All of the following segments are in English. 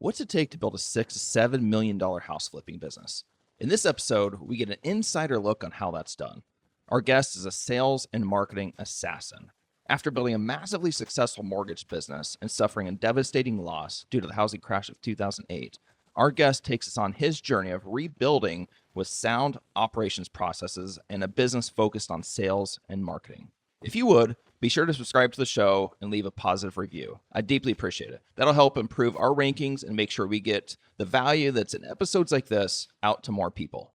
What's it take to build a $6 to $7 million house flipping business? In this episode, we get an insider look on how that's done. Our guest is a sales and marketing assassin. After building a massively successful mortgage business and suffering a devastating loss due to the housing crash of 2008, our guest takes us on his journey of rebuilding with sound operations processes and a business focused on sales and marketing. If you would, be sure to subscribe to the show and leave a positive review. I deeply appreciate it. That'll help improve our rankings and make sure we get the value that's in episodes like this out to more people.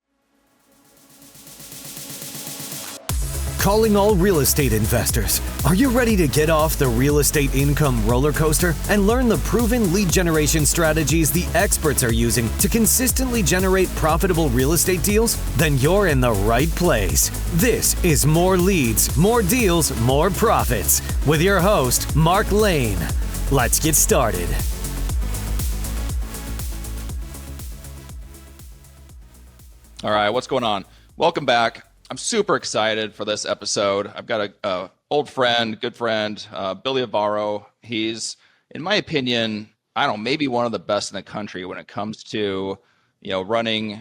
Calling all real estate investors. Are you ready to get off the real estate income roller coaster and learn the proven lead generation strategies the experts are using to consistently generate profitable real estate deals? Then you're in the right place. This is More Leads, More Deals, More Profits with your host, Mark Lane. Let's get started. All right, what's going on? Welcome back. I'm super excited for this episode. I've got a old friend, good friend, Billy Avaro. He's, in my opinion, I don't know, maybe one of the best in the country when it comes to, running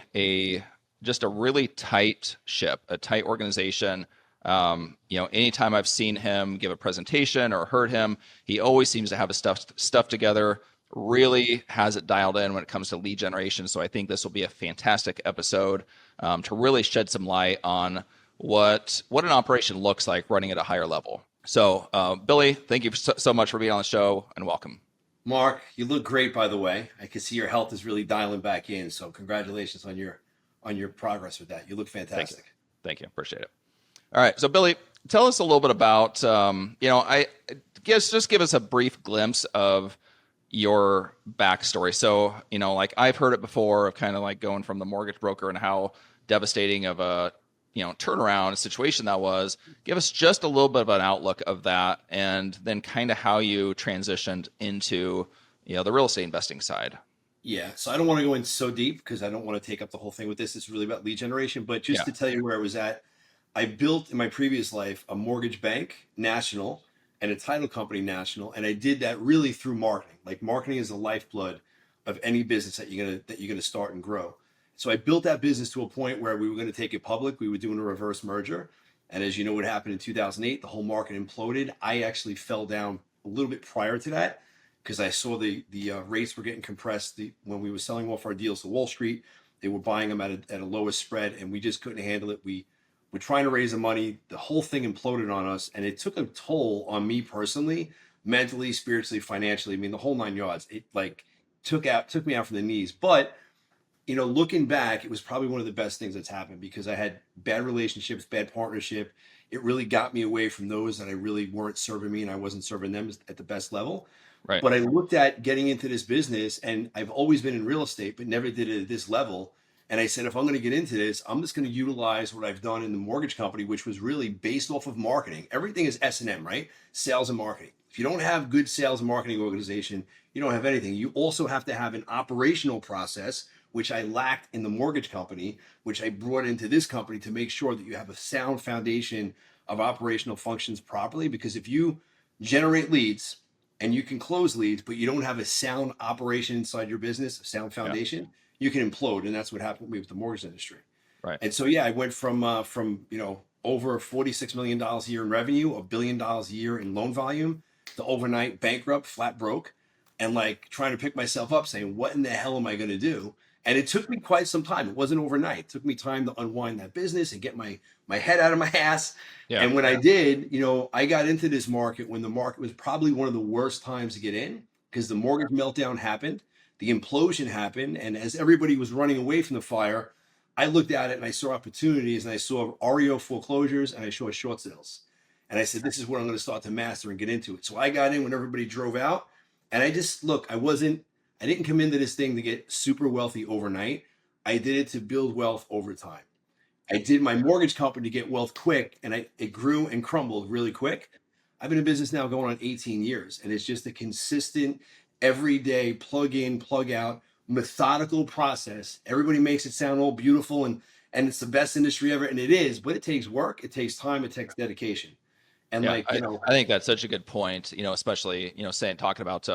just a really tight ship, a tight organization. Anytime I've seen him give a presentation or heard him, he always seems to have his stuff together. Really has it dialed in when it comes to lead generation. So I think this will be a fantastic episode to really shed some light on what an operation looks like running at a higher level. So Billy, thank you so much for being on the show and welcome. Mark, you look great, by the way. I can see your health is really dialing back in. So congratulations on your progress with that. You look fantastic. Thank you. Appreciate it. All right. So Billy, tell us a little bit about, just give us a brief glimpse of your backstory. So, I've heard it before of kind of like going from the mortgage broker and how devastating of a, turnaround situation that was. Give us just a little bit of an outlook of that and then kind of how you transitioned into, the real estate investing side. Yeah. So I don't want to go in so deep because I don't want to take up the whole thing with this. It's really about lead generation, but just to tell you where I was at, I built in my previous life a mortgage bank national and a title company national. And I did that really through marketing. Like marketing is the lifeblood of any business that you're gonna start and grow. So I built that business to a point where we were going to take it public. We were doing a reverse merger. And as you know, what happened in 2008, the whole market imploded. I actually fell down a little bit prior to that because I saw the rates were getting compressed. When we were selling off our deals to Wall Street, they were buying them at a lower spread and we just couldn't handle it. We're trying to raise the money. The whole thing imploded on us and it took a toll on me personally, mentally, spiritually, financially. I mean, the whole 9 yards. It took me out from the knees. But, looking back, it was probably one of the best things that's happened because I had bad relationships, bad partnership. It really got me away from those that I really weren't serving me and I wasn't serving them at the best level. Right. But I looked at getting into this business and I've always been in real estate, but never did it at this level. And I said, if I'm going to get into this, I'm just going to utilize what I've done in the mortgage company, which was really based off of marketing. Everything is S&M, right? Sales and marketing. If you don't have good sales and marketing organization, you don't have anything. You also have to have an operational process, which I lacked in the mortgage company, which I brought into this company to make sure that you have a sound foundation of operational functions properly. Because if you generate leads and you can close leads, but you don't have a sound operation inside your business, a sound foundation, you can implode. And that's what happened with me with the mortgage industry. Right. And so, I went from over $46 million a year in revenue, $1 billion a year in loan volume to overnight bankrupt, flat broke, and like trying to pick myself up saying, what in the hell am I going to do? And it took me quite some time. It wasn't overnight. It took me time to unwind that business and get my head out of my ass. Yeah. And when I did, I got into this market when the market was probably one of the worst times to get in because the mortgage meltdown happened. The implosion happened. And as everybody was running away from the fire, I looked at it and I saw opportunities and I saw REO foreclosures and I saw short sales. And I said, this is what I'm going to start to master and get into it. So I got in when everybody drove out. And I didn't come into this thing to get super wealthy overnight. I did it to build wealth over time. I did my mortgage company to get wealth quick and it grew and crumbled really quick. I've been in business now going on 18 years and it's just a consistent, everyday plug in, plug out, methodical process. Everybody makes it sound all beautiful and it's the best industry ever. And it is, but it takes work, it takes time, it takes dedication. And I think that's such a good point, especially, talking about,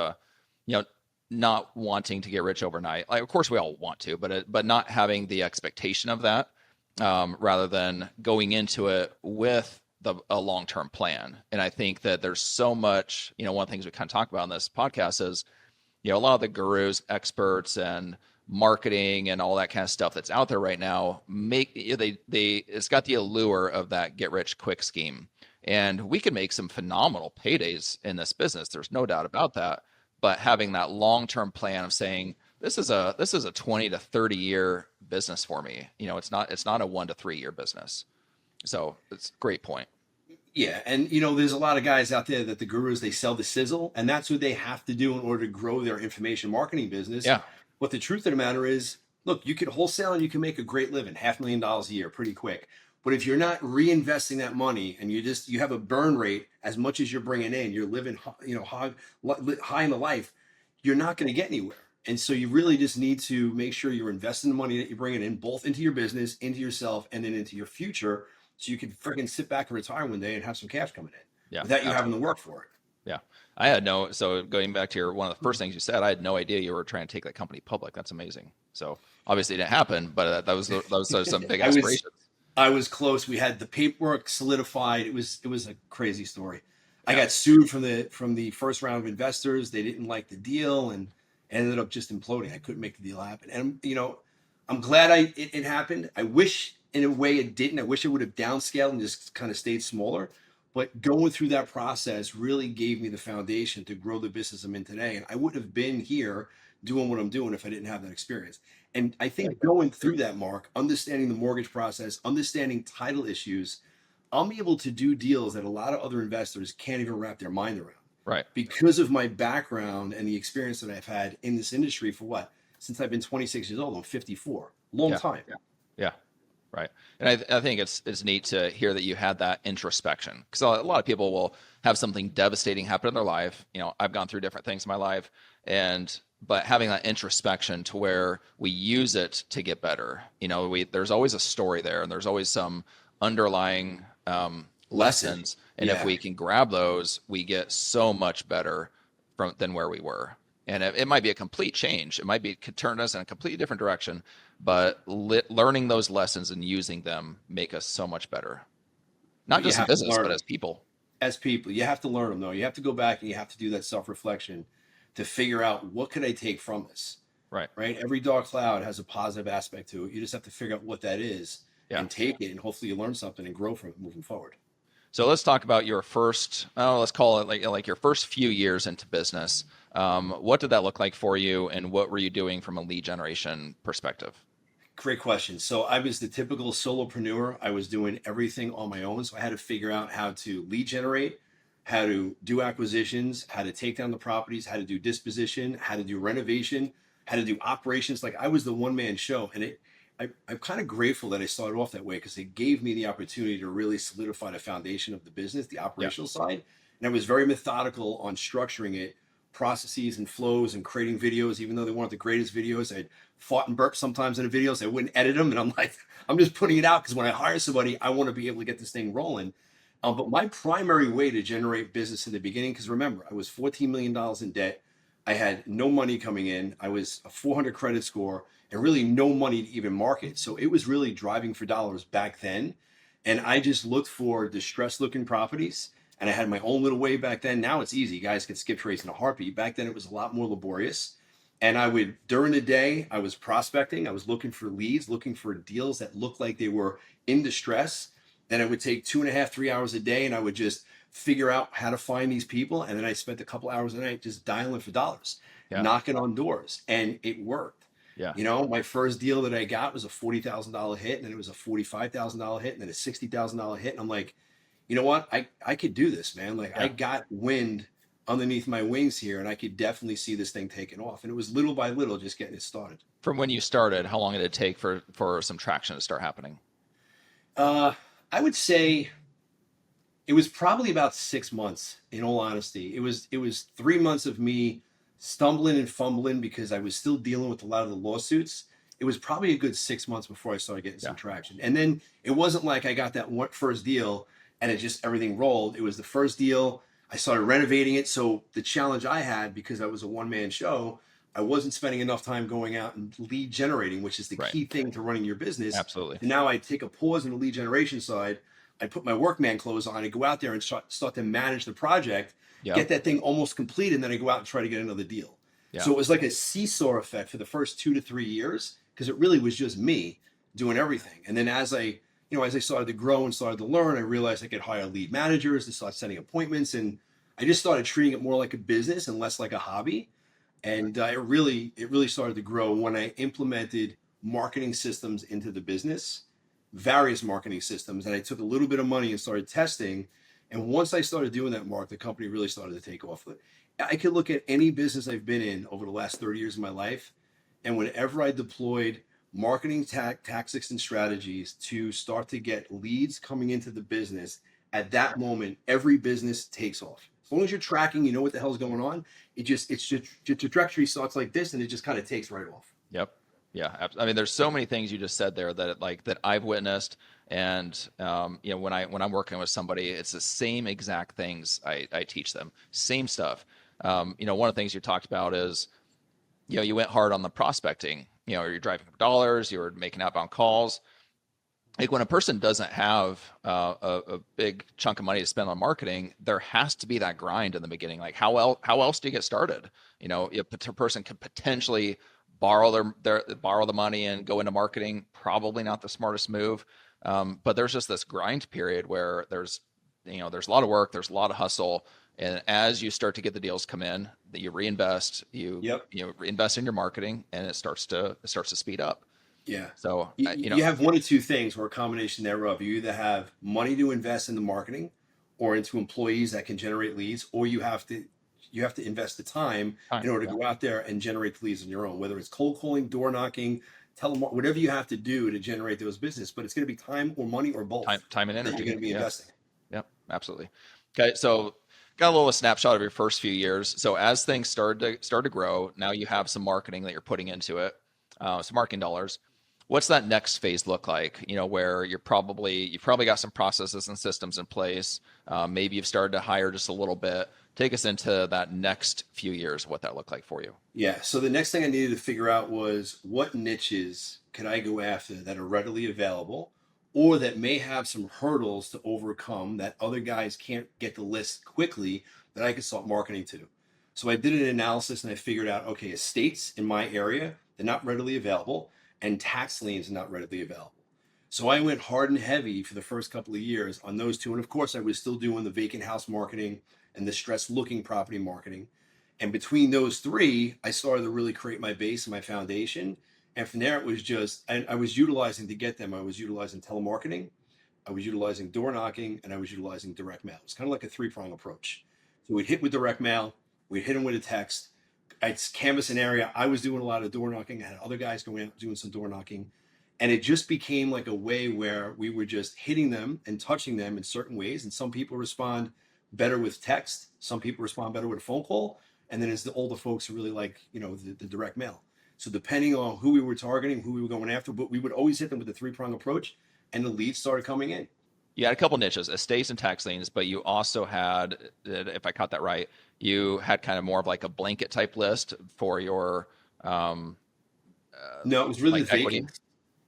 not wanting to get rich overnight. Like, of course, we all want to, but not having the expectation of that, rather than going into it with a long term plan. And I think that there's so much. One of the things we kind of talk about in this podcast is, a lot of the gurus, experts, and marketing and all that kind of stuff that's out there right now it's got the allure of that get rich quick scheme. And we can make some phenomenal paydays in this business. There's no doubt about that. But having that long-term plan of saying, this is a 20 to 30 year business for me. It's not a 1 to 3 year business. So it's a great point. Yeah, and there's a lot of guys out there that the gurus, they sell the sizzle, and that's what they have to do in order to grow their information marketing business. Yeah. But the truth of the matter is, look, you could wholesale and you can make a great living, $500,000 a year, pretty quick. But if you're not reinvesting that money and you have a burn rate as much as you're bringing in, you're living, high in the life, you're not going to get anywhere. And so you really just need to make sure you're investing the money that you're bringing in, both into your business, into yourself, and then into your future, so you can freaking sit back and retire one day and have some cash coming in, Yeah, without you having absolutely. to work for it. Yeah. So going back to one of the first things you said, I had no idea you were trying to take that company public. That's amazing. So obviously it didn't happen, but those some big I was aspirations. I was close. We had the paperwork solidified. It was a crazy story. I Yeah. got sued from the first round of investors. They didn't like the deal and ended up just imploding. I couldn't make the deal happen. And I'm glad it happened. I wish in a way it didn't. I wish it would have downscaled and just kind of stayed smaller. But going through that process really gave me the foundation to grow the business I'm in today. And I wouldn't have been here doing what I'm doing if I didn't have that experience. And I think going through that, Mark, understanding the mortgage process, understanding title issues, I'm able to do deals that a lot of other investors can't even wrap their mind around, Right. because of my background and the experience that I've had in this industry for since I've been 26 years old. I'm 54, long Yeah. time. Yeah. Right. And I think it's neat to hear that you had that introspection, because a lot of people will have something devastating happen in their life. I've gone through different things in my life, but having that introspection to where we use it to get better. There's always a story there, and there's always some underlying lessons. And if Yeah. we can grab those, we get so much better than where we were. And it might be a complete change. Could turn us in a completely different direction, but learning those lessons and using them make us so much better. Not But you just in have to business, learn but them. as people. As people, you have to learn them, though. You have to go back and you have to do that self-reflection to figure out, what could I take from this? Right. Right? Every dark cloud has a positive aspect to it. You just have to figure out what that is Yeah. and take it, and hopefully you learn something and grow from it moving forward. So let's talk about your first, let's call it like your first few years into business. What did that look like for you, and what were you doing from a lead generation perspective? Great question. So I was the typical solopreneur. I was doing everything on my own. So I had to figure out how to lead generate, how to do acquisitions, how to take down the properties, how to do disposition, how to do renovation, how to do operations. Like, I was the one man show. And I'm kind of grateful that I started off that way, because it gave me the opportunity to really solidify the foundation of the business, the Yeah. operational side. And I was very methodical on structuring it, processes and flows, and creating videos. Even though they weren't the greatest videos, I'd fought and burped sometimes in the videos. I wouldn't edit them. And I'm like, I'm just putting it out because when I hire somebody, I want to be able to get this thing rolling. But my primary way to generate business in the beginning, because remember, I was $14 million in debt. I had no money coming in. I was a 400 credit score and really no money to even market. So it was really driving for dollars back then. And I just looked for distressed looking properties. And I had my own little way back then. Now it's easy. Guys can skip trace in a heartbeat. Back then it was a lot more laborious. And during the day, I was prospecting. I was looking for leads, looking for deals that looked like they were in distress. Then I would take 2.5, 3 hours a day, and I would just figure out how to find these people. And then I spent a couple hours a night just dialing for dollars, Yeah. knocking on doors, and it worked. Yeah. My first deal that I got was a $40,000 hit, and then it was a $45,000 hit, and then a $60,000 hit. And I'm like, you know what? I could do this, man. Like, Yeah. I got wind underneath my wings here, and I could definitely see this thing taking off. And it was little by little just getting it started. From when you started, how long did it take for some traction to start happening? I would say it was probably about 6 months, in all honesty. It was 3 months of me stumbling and fumbling because I was still dealing with a lot of the lawsuits. It was probably a good 6 months before I started getting some Yeah. traction. And then it wasn't like I got that first deal and everything rolled. It was the first deal. I started renovating it. So the challenge I had, because I was a one man show, I wasn't spending enough time going out and lead generating, which is the Right. key thing to running your business. Absolutely. And now I take a pause in the lead generation side. I put my workman clothes on and go out there and start to manage the project, Yeah. get that thing almost complete, and then I go out and try to get another deal. Yeah. So it was like a seesaw effect for the first 2 to 3 years because it really was just me doing everything. And then as I started to grow and started to learn, I realized I could hire lead managers and start setting appointments, and I just started treating it more like a business and less like a hobby. And it really started to grow when I implemented marketing systems into the business, various marketing systems, and I took a little bit of money and started testing. And once I started doing that, Mark, the company really started to take off. I could look at any business I've been in over the last 30 years of my life, and whenever I deployed marketing tactics and strategies to start to get leads coming into the business, at that moment, every business takes off. As long as you're tracking, you know what the hell's going on. It's just your trajectory starts like this, and it just kind of takes right off. Yep. Yeah. I mean, there's so many things you just said there that that I've witnessed, and when I'm working with somebody, it's the same exact things I teach them, same stuff. One of the things you talked about is, you went hard on the prospecting. You're driving for dollars, you're making outbound calls. Like when a person doesn't have a big chunk of money to spend on marketing, there has to be that grind in the beginning. Like how else do you get started? If a person could potentially borrow the money and go into marketing, probably not the smartest move. But there's just this grind period where there's a lot of work, there's a lot of hustle, and as you start to get the deals come in, that you reinvest, Yep. reinvest in your marketing, and it starts to speed up. Yeah. So You have one of two things or a combination thereof. You either have money to invest in the marketing or into employees that can generate leads, or you have to invest the time in order to yeah, go out there and generate the leads on your own, whether it's cold calling, door knocking, whatever you have to do to generate those business. But it's going to be time or money or both time and that energy. you're going to be Yeah. investing. Yep, absolutely. Okay, so got a little snapshot of your first few years. So as things start to grow, now you have some marketing that you're putting into it, some marketing dollars. What's that next phase look like? Where you've probably got some processes and systems in place. Maybe you've started to hire just a little bit. Take us into that next few years, what that looked like for you. Yeah. So the next thing I needed to figure out was what niches could I go after that are readily available or that may have some hurdles to overcome that other guys can't get the list quickly that I could start marketing to. So I did an analysis and I figured out, okay, estates in my area, they're not readily available, and tax liens are not readily available. So I went hard and heavy for the first couple of years on those two. And of course, I was still doing the vacant house marketing and the stress looking property marketing. And between those three, I started to really create my base and my foundation. And from there, it was just, and I was utilizing to get them, I was utilizing telemarketing, I was utilizing door knocking, and I was utilizing direct mail. It's kind of like a three-prong approach. So we'd hit with direct mail, we'd hit them with a text. I'd canvas an area. I was doing a lot of door knocking. I had other guys going out doing some door knocking. And it just became like a way where we were just hitting them and touching them in certain ways. And some people respond better with text. Some people respond better with a phone call. And then it's the older folks who really like, the direct mail. So depending on who we were targeting, who we were going after, but we would always hit them with a three-prong approach, and the leads started coming in. You had a couple niches, estates and tax liens, but you also had, if I caught that right, you had kind of more of like a blanket type list for your No, it was really like equity. vacant.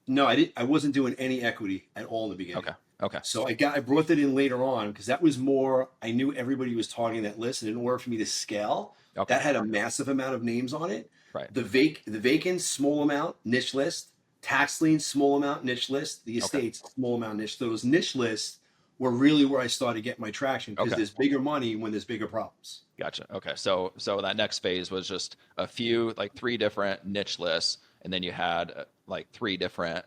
No, I didn't. I wasn't doing any equity at all in the beginning. Okay. Okay. So I brought that in later on because that was more. I knew everybody was targeting that list, and in order for me to scale, Okay. that had a massive amount of names on it. Right. The vacant small amount niche list, tax lien small amount niche list, the Okay. estates small amount niche. Those niche lists were really where I started getting my traction because Okay. there's bigger money when there's bigger problems. Gotcha. Okay. So that next phase was just a few, like three different niche lists, and then you had like three different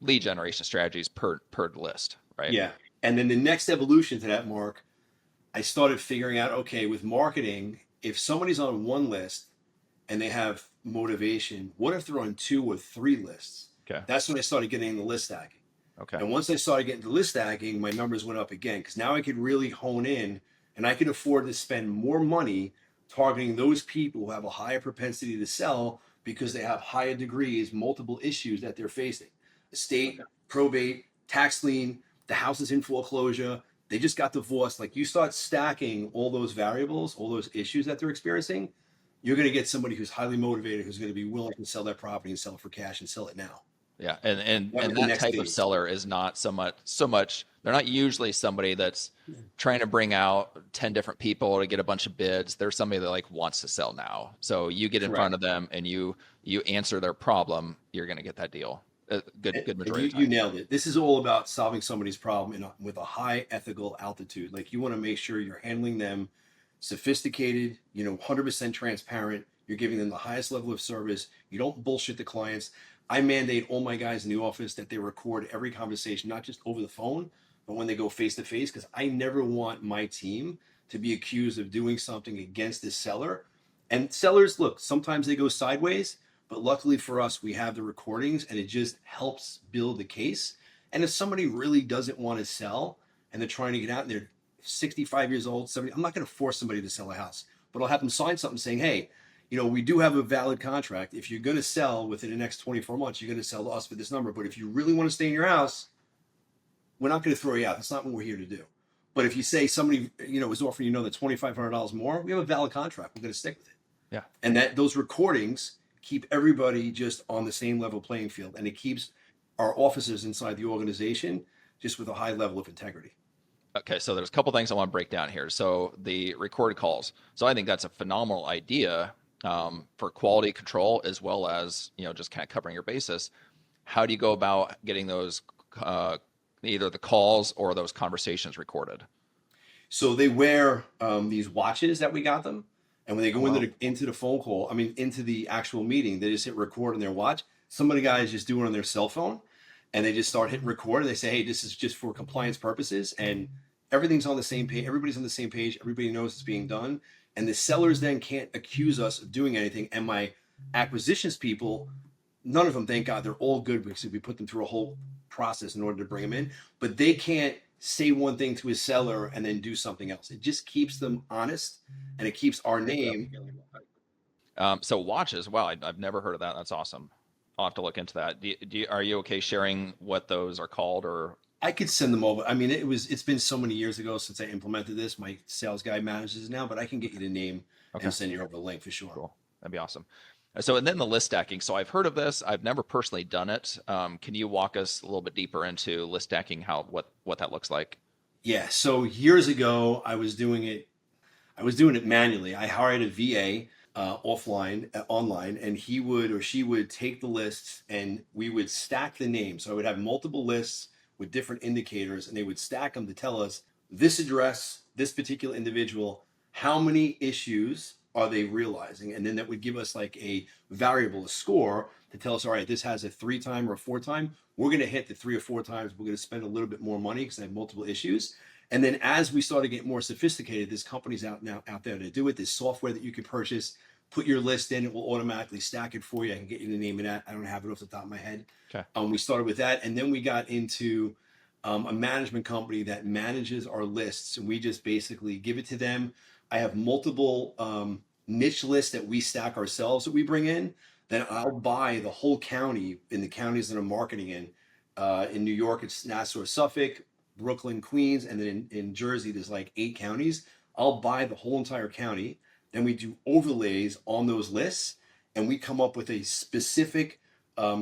lead generation strategies per list, right? Yeah. And then the next evolution to that, Mark, I started figuring out, okay, with marketing, if somebody's on one list and they have motivation, what if they're on 2 or 3 lists? Okay. That's when I started getting the list stacking. Okay. And once I started getting the list stacking, my numbers went up again because now I could really hone in and I could afford to spend more money targeting those people who have a higher propensity to sell because they have higher degrees, multiple issues that they're facing. Estate, probate, tax lien, the house is in foreclosure, they just got divorced. Like you start stacking all those variables, all those issues that they're experiencing, you're going to get somebody who's highly motivated, who's going to be willing to sell their property and sell it for cash and sell it now. Yeah, and That's and the that next type of stage. seller is not so much. They're not usually somebody that's trying to bring out 10 different people to get a bunch of bids. They're somebody that like wants to sell now. So you get in front Correct. of them and you answer their problem, you're going to get that deal. Good And majority you, of the you time. nailed it. This is all about solving somebody's problem with a high ethical altitude. Like you want to make sure you're handling them sophisticated, 100% transparent. You're giving them the highest level of service. You don't bullshit the clients. I mandate all my guys in the office that they record every conversation, not just over the phone, but when they go face to face, because I never want my team to be accused of doing something against this seller. And sellers, look, sometimes they go sideways, but luckily for us, we have the recordings and it just helps build the case. And if somebody really doesn't want to sell and they're trying to get out and they're 65 years old, 70, I'm not going to force somebody to sell a house, but I'll have them sign something saying, hey, we do have a valid contract. If you're going to sell within the next 24 months, you're going to sell to us for this number. But if you really want to stay in your house, we're not going to throw you out. That's not what we're here to do. But if you say somebody, is offering the $2,500 more, we have a valid contract. We're going to stick with it. Yeah. And that those recordings keep everybody just on the same level playing field, and it keeps our officers inside the organization just with a high level of integrity. Okay, so there's a couple things I want to break down here. So the recorded calls. So I think that's a phenomenal idea for quality control as well as just kind of covering your basis. How do you go about getting those either the calls or those conversations recorded? So they wear these watches that we got them, and when they go into the phone call, into the actual meeting, they just hit record on their watch. Some of the guys just do it on their cell phone, and they just start hitting record. And they say, "Hey, this is just for compliance purposes," and everything's on the same page. Everybody's on the same page. Everybody knows it's being done, and the sellers then can't accuse us of doing anything. And my acquisitions people, none of them, thank God, they're all good because we put them through a whole process in order to bring them in, but they can't say one thing to a seller and then do something else. It just keeps them honest, and it keeps our name. So watches, wow, I've never heard of that. That's awesome. I'll have to look into that. Are you okay sharing what those are called, or? I could send them over. It's been so many years ago since I implemented this. My sales guy manages it now, but I can get you the name and send you over the link for sure. Cool. That'd be awesome. So, and then the list stacking. So I've heard of this. I've never personally done it. Can you walk us a little bit deeper into list stacking, what that looks like? Yeah. So years ago, I was doing it manually. I hired a VA online, and he would or she would take the lists and we would stack the names. So I would have multiple lists with different indicators, and they would stack them to tell us this address, this particular individual, how many issues are they realizing? And then that would give us like a variable, a score to tell us, all right, this has a 3-time or a 4-time. We're going to hit the 3 or 4 times. We're going to spend a little bit more money because they have multiple issues. And then as we start to get more sophisticated, there's companies out there to do it. There's software that you can purchase, put your list in, it will automatically stack it for you. I can get you the name of that. I don't have it off the top of my head. Okay. We started with that, and then we got into a management company that manages our lists, and we just basically give it to them. I have multiple niche lists that we stack ourselves that we bring in. Then I'll buy the whole county in the counties that I'm marketing in. In New York, it's Nassau, Suffolk, Brooklyn, Queens, and then in Jersey, there's like 8 counties. I'll buy the whole entire county. Then we do overlays on those lists, and we come up with a specific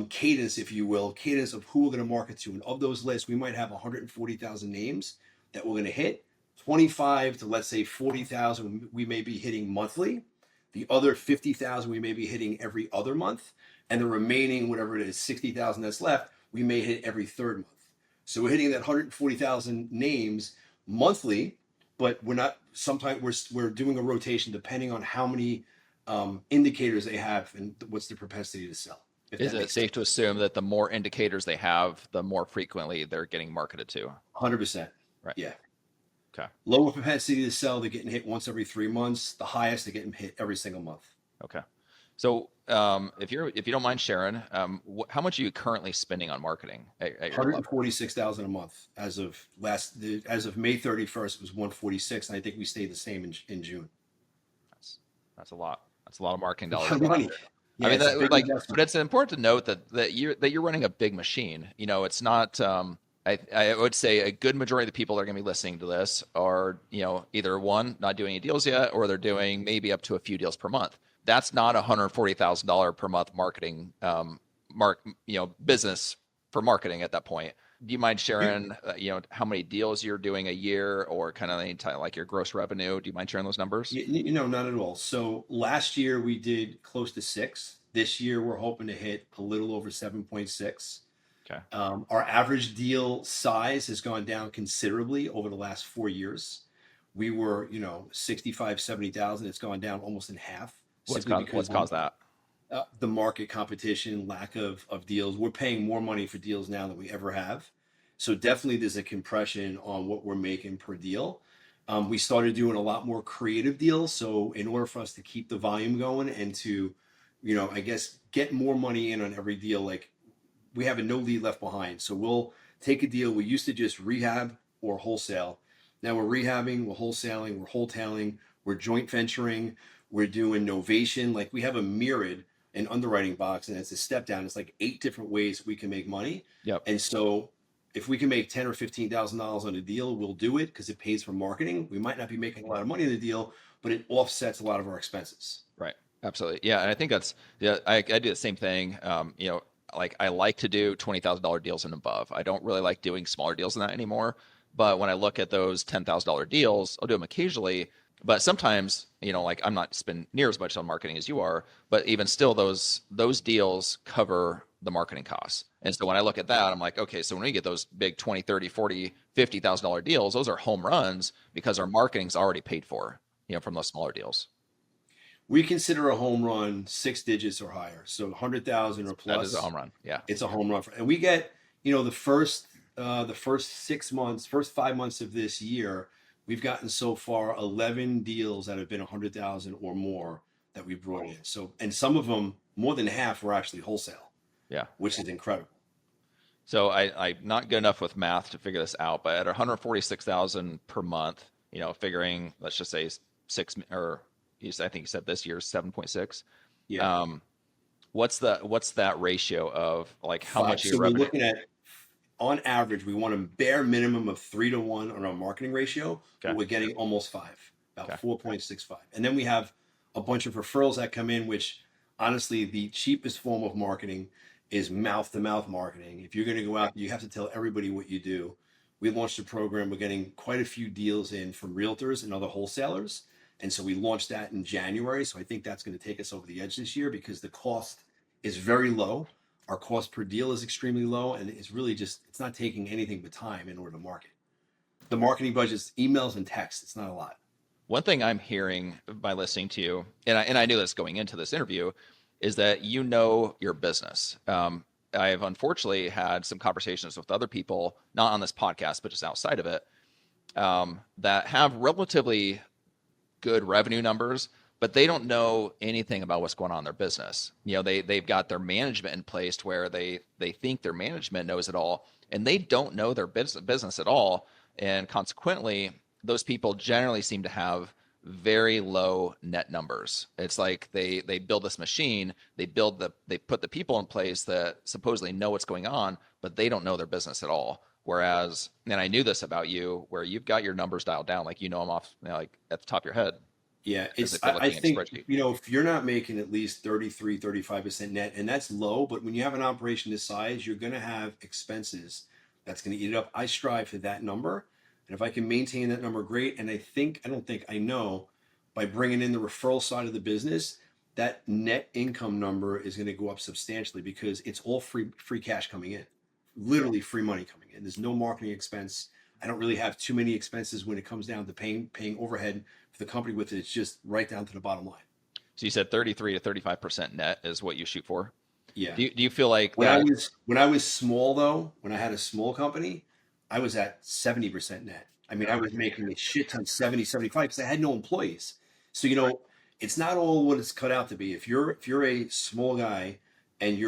cadence, if you will, cadence of who we're going to market to. And of those lists, we might have 140,000 names that we're going to hit. 25 to, let's say, 40,000 we may be hitting monthly. The other 50,000 we may be hitting every other month. And the remaining, whatever it is, 60,000 that's left, we may hit every 3rd month. So we're hitting that 140,000 names monthly, but we're not, sometimes we're doing a rotation depending on how many indicators they have and what's the propensity to sell. Is it safe to assume that the more indicators they have, the more frequently they're getting marketed to? 100%. Right. Yeah. Okay. Lower propensity to sell, they're getting hit once every 3 months. The highest, they're getting hit every single month. Okay. So if you don't mind sharing, how much are you currently spending on marketing at your level? 146,000 a month as of May 31st. It was 146, and I think we stayed the same in June. That's a lot. That's a lot of marketing dollars. A lot of money. Yeah, I mean, but it's important to note that you're running a big machine. It's not. I would say a good majority of the people that are going to be listening to this are, either one, not doing any deals yet, or they're doing maybe up to a few deals per month. that's not $140,000 per month marketing business for marketing at that point. Do you mind sharing, how many deals you're doing a year or kind of any like your gross revenue? Do you mind sharing those numbers? Not at all. So last year we did close to 6. This year we're hoping to hit a little over 7.6. Okay. Our average deal size has gone down considerably over the last 4 years. We were, 65, 70,000. It's gone down almost in half. What's caused that? The market competition, lack of deals. We're paying more money for deals now than we ever have. So definitely there's a compression on what we're making per deal. We started doing a lot more creative deals. So in order for us to keep the volume going and to, I guess, get more money in on every deal, like we have a no lead left behind. So we'll take a deal. We used to just rehab or wholesale. Now we're rehabbing, we're wholesaling, we're wholetailing, we're joint venturing, we're doing novation. Like we have a myriad an underwriting box, and it's a step down. It's like 8 different ways we can make money. Yep. And so if we can make $10,000 or $15,000 on a deal, we'll do it because it pays for marketing. We might not be making a lot of money in the deal, but it offsets a lot of our expenses. Right. Absolutely. Yeah. And I think I do the same thing. Like I like to do $20,000 deals and above. I don't really like doing smaller deals than that anymore. But when I look at those $10,000 deals, I'll do them occasionally. But sometimes, like I'm not spending near as much on marketing as you are, but even still those deals cover the marketing costs. And so when I look at that, I'm like, okay, so when we get those big 20, 30, 40, $50,000 deals, those are home runs because our marketing's already paid for, from those smaller deals. We consider a home run 6 digits or higher. So 100,000 or plus. That is a home run. Yeah. It's a home run. And we get, the first 6 months, first 5 months of this year, we've gotten so far 11 deals that have been 100,000 or more that we brought in. So, and some of them, more than half, were actually wholesale. Yeah. Which is incredible. So I'm not good enough with math to figure this out, but at 146,000 per month, figuring, let's just say I think you said this year's 7.6. Yeah. What's that ratio of like how 5. much So your we're revenue? looking at, on average, we want a bare minimum of 3 to 1 on our marketing ratio. Okay. But we're getting almost 5, about Okay. 4.65. And then we have a bunch of referrals that come in, which honestly, the cheapest form of marketing is mouth to mouth marketing. If you're going to go out, you have to tell everybody what you do. We launched a program. We're getting quite a few deals in from realtors and other wholesalers. And so we launched that in January. So I think that's going to take us over the edge this year because the cost is very low. Our cost per deal is extremely low, and it's really it's not taking anything but time in order to market. The marketing budget's emails and text. It's not a lot. One thing I'm hearing by listening to you, and I knew this going into this interview, is that your business. I've unfortunately had some conversations with other people, not on this podcast, but just outside of it, that have relatively good revenue numbers, but they don't know anything about what's going on in their business. They've got their management in place where they think their management knows it all, and they don't know their business at all. And consequently, those people generally seem to have very low net numbers. It's like they build this machine, they put the people in place that supposedly know what's going on, but they don't know their business at all. Whereas, and I knew this about you, where you've got your numbers dialed down, like them off, like at the top of your head. Yeah, I think, if you're not making at least 33, 35% net, and that's low, but when you have an operation this size, you're going to have expenses that's going to eat it up. I strive for that number. And if I can maintain that number, great. And I know by bringing in the referral side of the business, that net income number is going to go up substantially because it's all free cash coming in, literally free money coming in. There's no marketing expense. I don't really have too many expenses when it comes down to paying overhead for the company with it. It's just right down to the bottom line. So you said 33 to 35% net is what you shoot for? Yeah. Do you feel like when I was small though, when I had a small company, I was at 70% net. I mean, I was making a shit ton, 70, 75, because I had no employees. So, it's not all what it's cut out to be. If you're a small guy and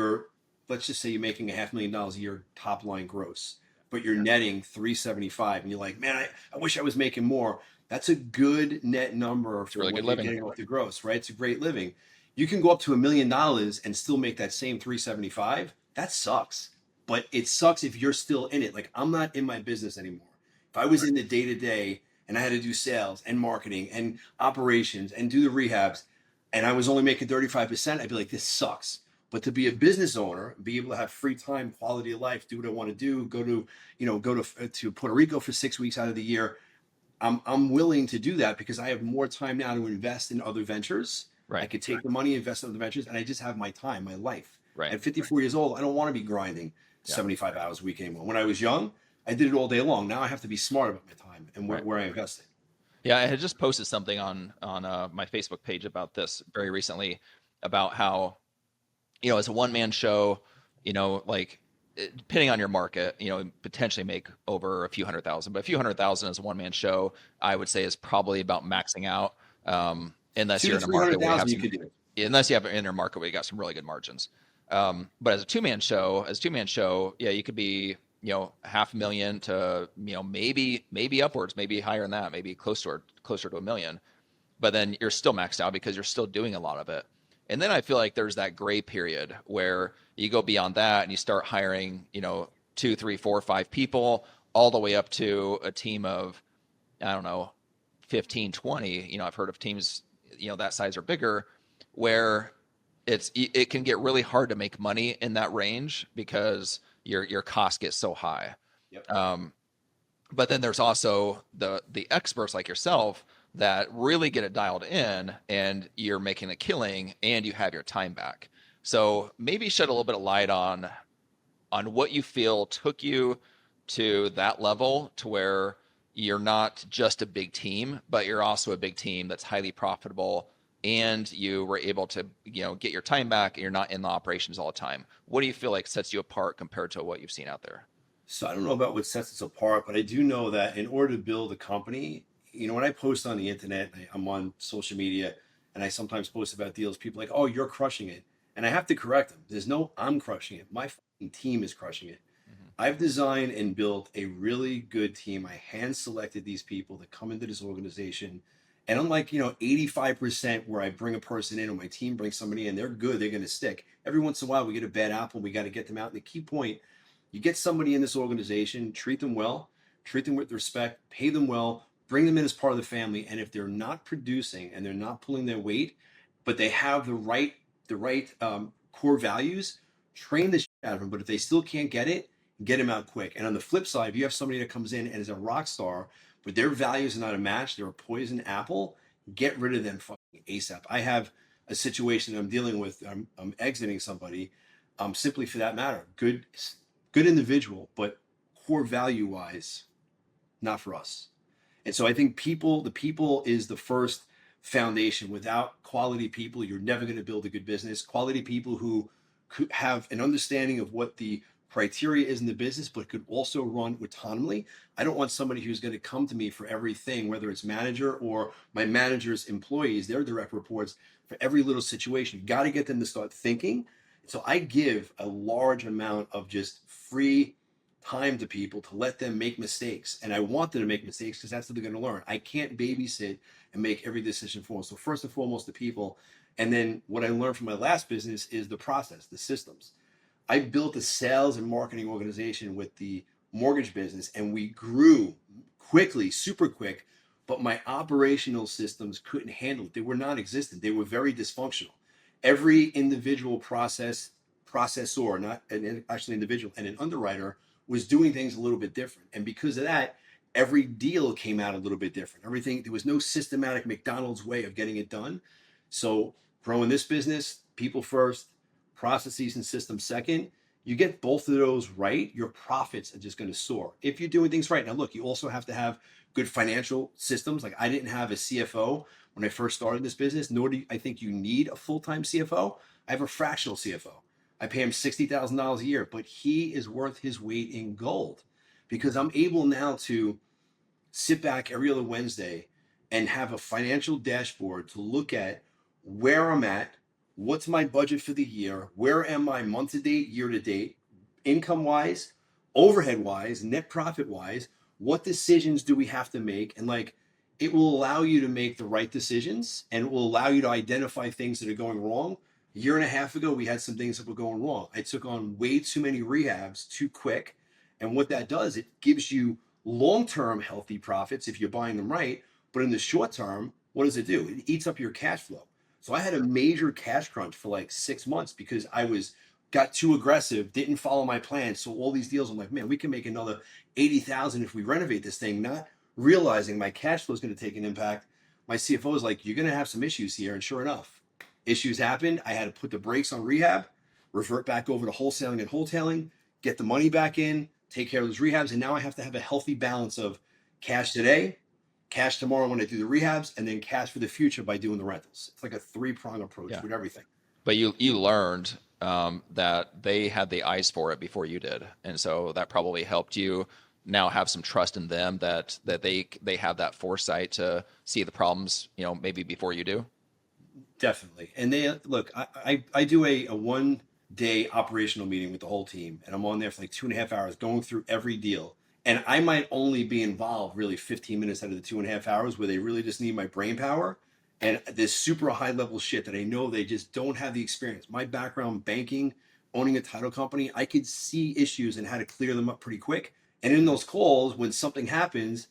let's just say you're making $500,000 a year top line gross, but you're netting 375 and you're like, man, I wish I was making more. That's a good net number for really what good you're living. getting off the gross, right? It's a great living. You can go up to $1 million and still make that same 375. That sucks. But it sucks if you're still in it. Like, I'm not in my business anymore. If I was in the day-to-day and I had to do sales and marketing and operations and do the rehabs, and I was only making 35%, I'd be like, this sucks. But to be a business owner, be able to have free time, quality of life, do what I want to do, go to Puerto Rico for 6 weeks out of the year. I'm willing to do that because I have more time now to invest in other ventures. I Right. could take the money, invest in other ventures, and I just have my time, my life. Right. At 54 years old, I don't want to be grinding Yeah. 75 hours a week anymore. When I was young, I did it all day long. Now I have to be smart about my time and Right. where I invest it. Yeah, I had just posted something on my Facebook page about this very recently, about how, as a one man show, like depending on your market, potentially make over a few hundred thousand, but a few hundred thousand as a one man show, I would say is probably about maxing out. Unless Two you're to in a three market hundred where you have thousand, you some, could do it. unless you have in a market where you got some really good margins. But as a two man show, yeah, you could be, 500,000 to, maybe upwards, maybe higher than that, maybe closer to 1 million. But then you're still maxed out because you're still doing a lot of it. And then I feel like there's that gray period where you go beyond that and you start hiring, two, three, four, five people, all the way up to a team of, I don't know, 15, 20. I've heard of teams, that size or bigger, where it can get really hard to make money in that range because your costs get so high. Yep. But then there's also the experts like yourself that really get it dialed in, and you're making a killing and you have your time back. So maybe shed a little bit of light on what you feel took you to that level, to where you're not just a big team, but you're also a big team that's highly profitable, and you were able to, get your time back, and you're not in the operations all the time. What do you feel like sets you apart compared to what you've seen out there? So I don't know about what sets us apart, but I do know that in order to build a company, when I post on the internet, I'm on social media, and I sometimes post about deals. People are like, "Oh, you're crushing it," and I have to correct them. There's no I'm crushing it. My fucking team is crushing it. Mm-hmm. I've designed and built a really good team. I hand selected these people that come into this organization. And unlike, 85% where I bring a person in or my team brings somebody in, they're good, they're going to stick. Every once in a while, we get a bad apple, we got to get them out. And the key point, you get somebody in this organization, treat them well, treat them with respect, pay them well, bring them in as part of the family. And if they're not producing and they're not pulling their weight, but they have the right core values, train the shit out of them. But if they still can't get them out quick. And on the flip side, if you have somebody that comes in and is a rock star, but their values are not a match, they're a poison apple, get rid of them fucking ASAP. I have a situation I'm dealing with. I'm exiting somebody, simply for that matter. Good individual, but core value wise, not for us. And so I think the people is the first foundation. Without quality people, you're never going to build a good business. Quality people who could have an understanding of what the criteria is in the business, but could also run autonomously. I don't want somebody who's going to come to me for everything, whether it's manager or my manager's employees, their direct reports, for every little situation. You got to get them to start thinking. So I give a large amount of just free time to people to let them make mistakes. And I want them to make mistakes because that's what they're going to learn. I can't babysit and make every decision for them. So first and foremost, the people. And then what I learned from my last business is the process, the systems. I built a sales and marketing organization with the mortgage business, and we grew quickly, super quick, but my operational systems couldn't handle it. They were non-existent. They were very dysfunctional. Every individual processor, not an actually individual, and an underwriter was doing things a little bit different. And because of that, every deal came out a little bit different. Everything, there was no systematic McDonald's way of getting it done. So growing this business, people first, processes and systems second. You get both of those right, your profits are just going to soar if you're doing things right. Now, look, you also have to have good financial systems. Like I didn't have a CFO when I first started this business, nor do I think you need a full-time CFO. I have a fractional CFO. I pay him $60,000 a year, but he is worth his weight in gold because I'm able now to sit back every other Wednesday and have a financial dashboard to look at where I'm at, what's my budget for the year, where am I month to date, year to date, income wise, overhead wise, net profit wise, what decisions do we have to make? And like, it will allow you to make the right decisions and it will allow you to identify things that are going wrong. A year and a half ago, we had some things that were going wrong. I took on way too many rehabs too quick. And what that does, it gives you long-term healthy profits if you're buying them right. But in the short term, what does it do? It eats up your cash flow. So I had a major cash crunch for like 6 months because got too aggressive, didn't follow my plan. So all these deals, I'm like, man, we can make another 80,000 if we renovate this thing, not realizing my cash flow is going to take an impact. My CFO is like, you're going to have some issues here. And sure enough, issues happened. I had to put the brakes on rehab, revert back over to wholesaling, get the money back in, take care of those rehabs. And now I have to have a healthy balance of cash today, cash tomorrow when I do the rehabs, and then cash for the future by doing the rentals. It's like a three-prong approach Yeah. with everything. But you learned that they had the eyes for it before you did, and so that probably helped you now have some trust in them that they have that foresight to see the problems, maybe before you do. Definitely. And they look, I do a 1 day operational meeting with the whole team, and I'm on there for like 2.5 hours going through every deal. And I might only be involved really 15 minutes out of the 2.5 hours where they really just need my brain power. And this super high level shit that I know they just don't have the experience. My background, banking, owning a title company, I could see issues and how to clear them up pretty quick. And in those calls, when something happens,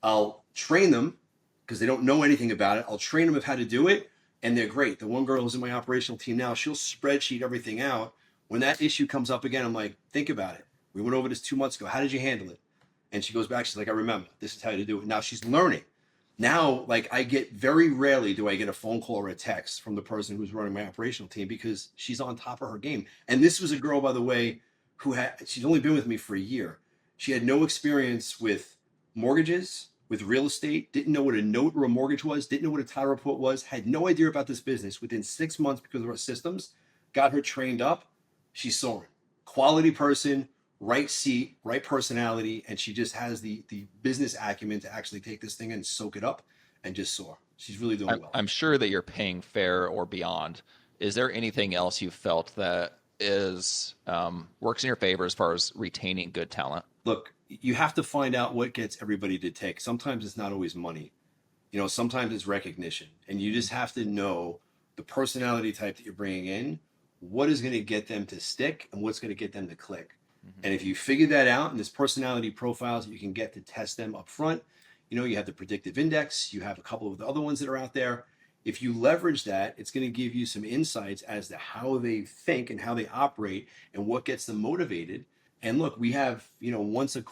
I'll train them because they don't know anything about it. I'll train them of how to do it, and they're great. The one girl who's in my operational team now, she'll spreadsheet everything out. When that issue comes up again, I'm like, think about it. We went over this 2 months ago. How did you handle it? And she goes back. She's like, I remember. This is how to do it. Now she's learning. Now, like I get very rarely do I get a phone call or a text from the person who's running my operational team because she's on top of her game. And this was a girl, by the way, she's only been with me for a year. She had no experience with mortgages, with real estate, didn't know what a note or a mortgage was, didn't know what a title report was, had no idea about this business. Within 6 months, because of our systems, got her trained up. She's soaring. Quality person, right seat, right personality, and she just has the business acumen to actually take this thing and soak it up and just soar. She's really doing well. I'm sure that you're paying fair or beyond. Is there anything else you felt that is works in your favor as far as retaining good talent? Look, you have to find out what gets everybody to take. Sometimes it's not always money. Sometimes it's recognition. And you just have to know the personality type that you're bringing in, what is going to get them to stick and what's going to get them to click. And if you figure that out, and there's personality profiles that you can get to test them up front, you have the predictive index, you have a couple of the other ones that are out there. If you leverage that, it's going to give you some insights as to how they think and how they operate and what gets them motivated. And look, we have, once every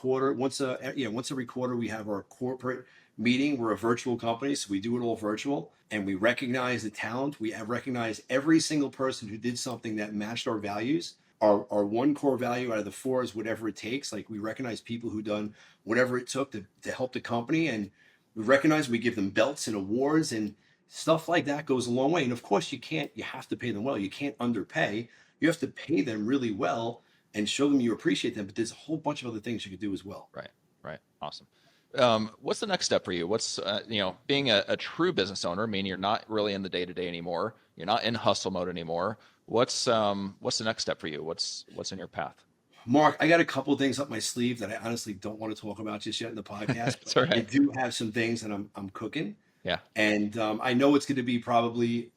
quarter, we have our corporate meeting. We're a virtual company, so we do it all virtual, and we recognize the talent. We have recognized every single person who did something that matched our values. Our one core value out of the four is whatever it takes. Like we recognize people who done whatever it took to help the company, and we recognize, we give them belts and awards and stuff like that goes a long way. And of course, you have to pay them well. You can't underpay. You have to pay them really well and show them you appreciate them. But there's a whole bunch of other things you could do as well. Right. Awesome. What's the next step for you? What's, being a true business owner, meaning you're not really in the day-to-day anymore. You're not in hustle mode anymore. What's the next step for you? What's in your path? Mark, I got a couple of things up my sleeve that I honestly don't want to talk about just yet in the podcast. It's all right. I do have some things that I'm cooking. Yeah. And I know it's going to be probably,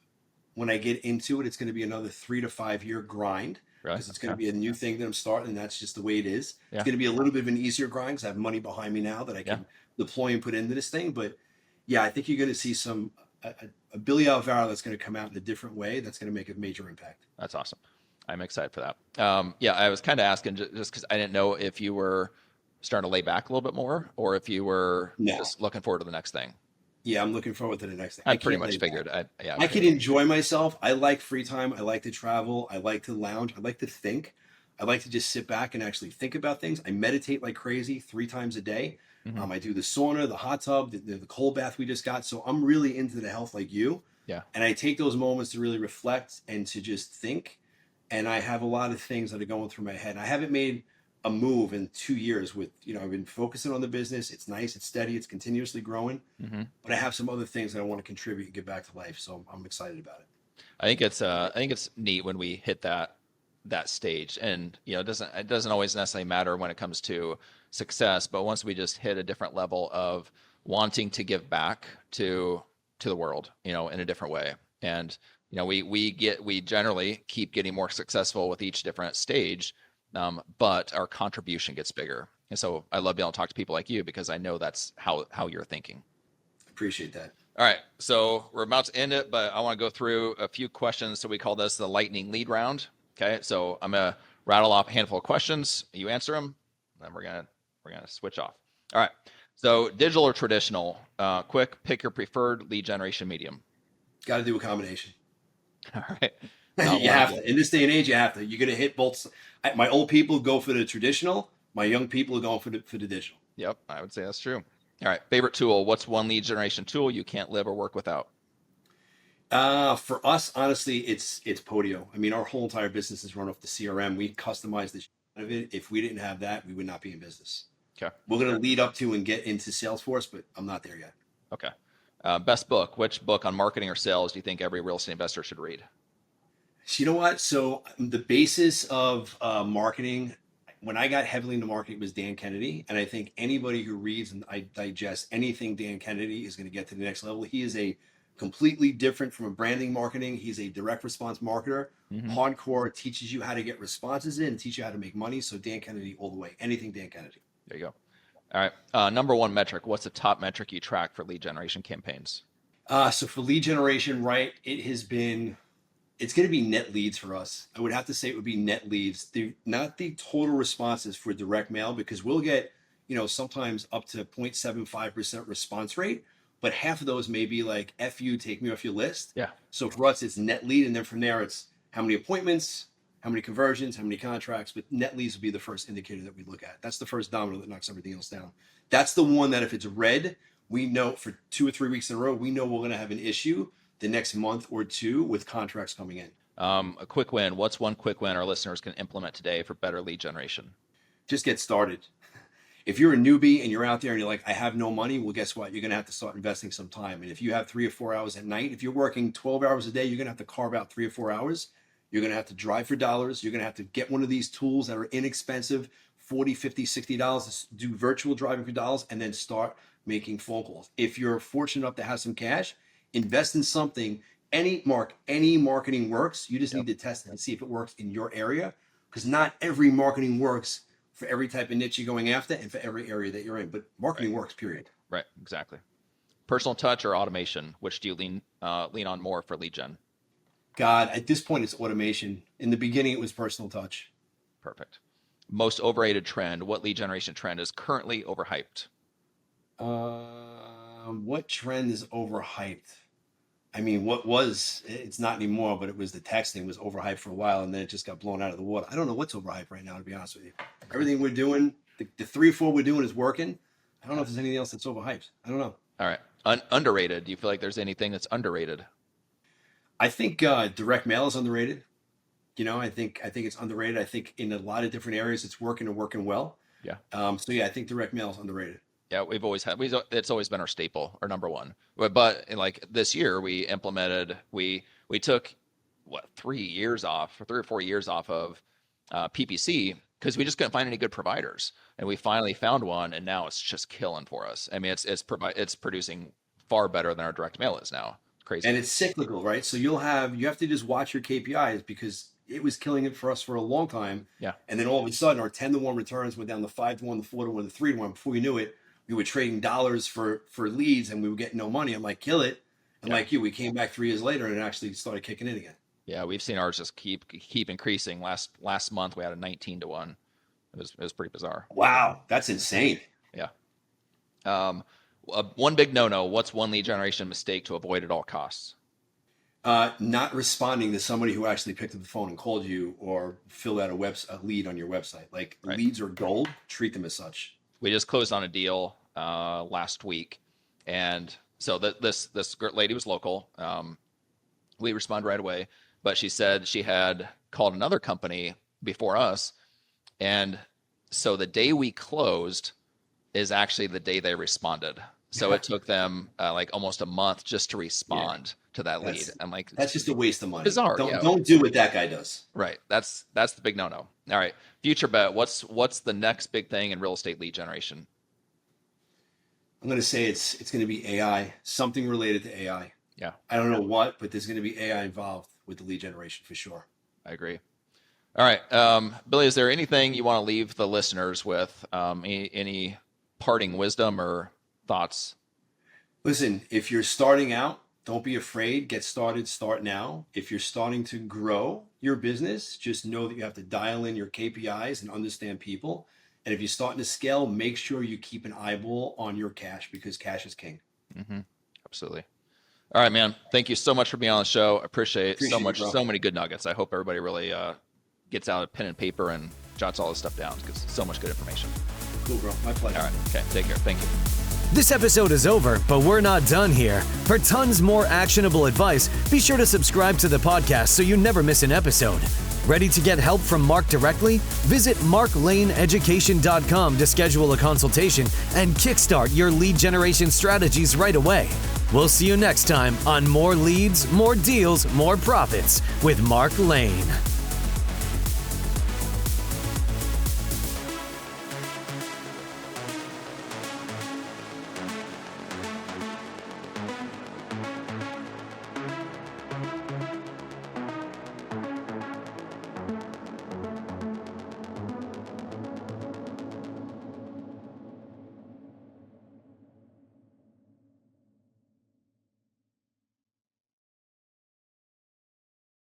when I get into it, it's going to be another 3 to 5 year grind. Right. Because it's going to be a new thing that I'm starting, and that's just the way it is. Yeah. It's going to be a little bit of an easier grind because I have money behind me now that I can deploy and put into this thing. But yeah, I think you're going to see a Billy Alvaro that's going to come out in a different way that's going to make a major impact. That's awesome. I'm excited for that. I was kind of asking just because I didn't know if you were starting to lay back a little bit more or if you were just looking forward to the next thing. Yeah, I'm looking forward to the next thing. I pretty much figured. I can enjoy myself. I like free time. I like to travel. I like to lounge. I like to think. I like to just sit back and actually think about things. I meditate like crazy 3 times a day. Mm-hmm. I do the sauna, the hot tub, the cold bath we just got. So I'm really into the health like you. Yeah. And I take those moments to really reflect and to just think. And I have a lot of things that are going through my head. I haven't made a move in 2 years with, I've been focusing on the business. It's nice. It's steady. It's continuously growing. Mm-hmm. But I have some other things that I want to contribute and give back to life. So I'm excited about it. I think it's neat when we hit that stage, and it doesn't always necessarily matter when it comes to success, but once we just hit a different level of wanting to give back to the world, in a different way. And we generally keep getting more successful with each different stage. But our contribution gets bigger. And so I love being able to talk to people like you because I know that's how you're thinking. Appreciate that. All right, so we're about to end it, but I want to go through a few questions. So we call this the lightning lead round. Okay, so I'm gonna rattle off a handful of questions. You answer them, then we're gonna switch off. All right. So digital or traditional? Quick, pick your preferred lead generation medium. Got to do a combination. All right. Not You one of have them. to. In this day and age, you have to. You're going to hit both. My old people go for the traditional. My young people are going for the digital. Yep, I would say that's true. All right. Favorite tool? What's one lead generation tool you can't live or work without? For us, honestly, it's Podio. I mean, our whole entire business is run off the CRM. We customize the shit out of it. If we didn't have that, we would not be in business. Okay. We're going to lead up to and get into Salesforce, but I'm not there yet. Okay. Best book. Which book on marketing or sales do you think every real estate investor should read? So you know what? So the basis of marketing, when I got heavily into marketing, was Dan Kennedy, and I think anybody who reads and I digest anything Dan Kennedy is going to get to the next level. He is a completely different from a branding marketing. He's a direct response marketer. Hardcore, teaches you how to get responses in, teach you how to make money. So Dan Kennedy all the way. Anything Dan Kennedy. There you go. All right. Number one metric. What's the top metric you track for lead generation campaigns? So for lead generation, right, it's going to be net leads for us. I would have to say it would be net leads. Not the total responses for direct mail, because we'll get, sometimes up to 0.75% response rate, but half of those may be like, F you, take me off your list. Yeah. So for us, it's net lead. And then from there, it's how many appointments, how many conversions, how many contracts, but net leads would be the first indicator that we look at. That's the first domino that knocks everything else down. That's the one that if it's red, we know for 2 or 3 weeks in a row, we know we're going to have an issue the next month or two with contracts coming in. A quick win. What's one quick win our listeners can implement today for better lead generation? Just get started. If you're a newbie and you're out there and you're like, I have no money, well, guess what? You're going to have to start investing some time. And if you have 3 or 4 hours at night, if you're working 12 hours a day, you're going to have to carve out 3 or 4 hours. You're going to have to drive for dollars. You're going to have to get one of these tools that are inexpensive, $40, $50, $60, to do virtual driving for dollars, and then start making phone calls. If you're fortunate enough to have some cash, invest in something. Any marketing works. You just need to test it and see if it works in your area, because not every marketing works for every type of niche you're going after and for every area that you're in. But marketing works, period. Right. Exactly. Personal touch or automation? Which do you lean on more for lead gen? God, at this point, it's automation. In the beginning, it was personal touch. Perfect. Most overrated trend. What lead generation trend is currently overhyped? What trend is overhyped? I mean, it's not anymore, but it was the texting was overhyped for a while, and then it just got blown out of the water. I don't know what's overhyped right now, to be honest with you. Everything we're doing, the 3 or 4 we're doing is working. I don't know if there's anything else that's overhyped. I don't know. All right. Underrated. Do you feel like there's anything that's underrated? I think direct mail is underrated. I think it's underrated. I think in a lot of different areas it's working and working well. Yeah. So yeah, I think direct mail is underrated. Yeah, it's always been our staple, our number one. But like this year, we took 3 years off, or 3 or 4 years off of PPC, because we just couldn't find any good providers, and we finally found one, and now it's just killing for us. I mean, it's producing far better than our direct mail is now. Crazy. And it's cyclical, right? So you have to just watch your KPIs, because it was killing it for us for a long time. Yeah. And then all of a sudden, our 10-to-1 returns went down to 5-to-1, the 4-to-1, the 3-to-1. Before we knew it, we were trading dollars for leads, and we were getting no money. I'm like, kill it. And like you, we came back 3 years later and it actually started kicking in again. Yeah, we've seen ours just keep increasing. Last month we had a 19-to-1. It was pretty bizarre. Wow, that's insane. Yeah. One big no-no. What's one lead generation mistake to avoid at all costs? Not responding to somebody who actually picked up the phone and called you, or filled out a lead on your website. Like, leads are gold. Treat them as such. We just closed on a deal last week, and so this lady was local. We responded right away, but she said she had called another company before us, and so the day we closed is actually the day they responded. So it took them like almost a month just to respond to that lead. I'm like, that's just a waste of money. Bizarre. Don't do what that guy does. Right. That's the big no-no. All right. Future bet. What's the next big thing in real estate lead generation? I'm going to say it's going to be AI, something related to AI. Yeah. I don't know what, but there's going to be AI involved with the lead generation for sure. I agree. All right. Billy, is there anything you want to leave the listeners with? Any parting wisdom or thoughts? Listen, if you're starting out, don't be afraid. Get started. Start now. If you're starting to grow your business, just know that you have to dial in your KPIs and understand people. And if you're starting to scale, make sure you keep an eyeball on your cash, because cash is king. Mm-hmm. Absolutely. All right, man. Thank you so much for being on the show. Appreciate so much, so many good nuggets. I hope everybody really gets out a pen and paper and jots all this stuff down, because so much good information. Cool, bro. My pleasure. All right. Okay. Take care. Thank you. This episode is over, but we're not done here. For tons more actionable advice, be sure to subscribe to the podcast so you never miss an episode. Ready to get help from Mark directly? Visit marklaneeducation.com to schedule a consultation and kickstart your lead generation strategies right away. We'll see you next time on More Leads, More Deals, More Profits with Mark Lane.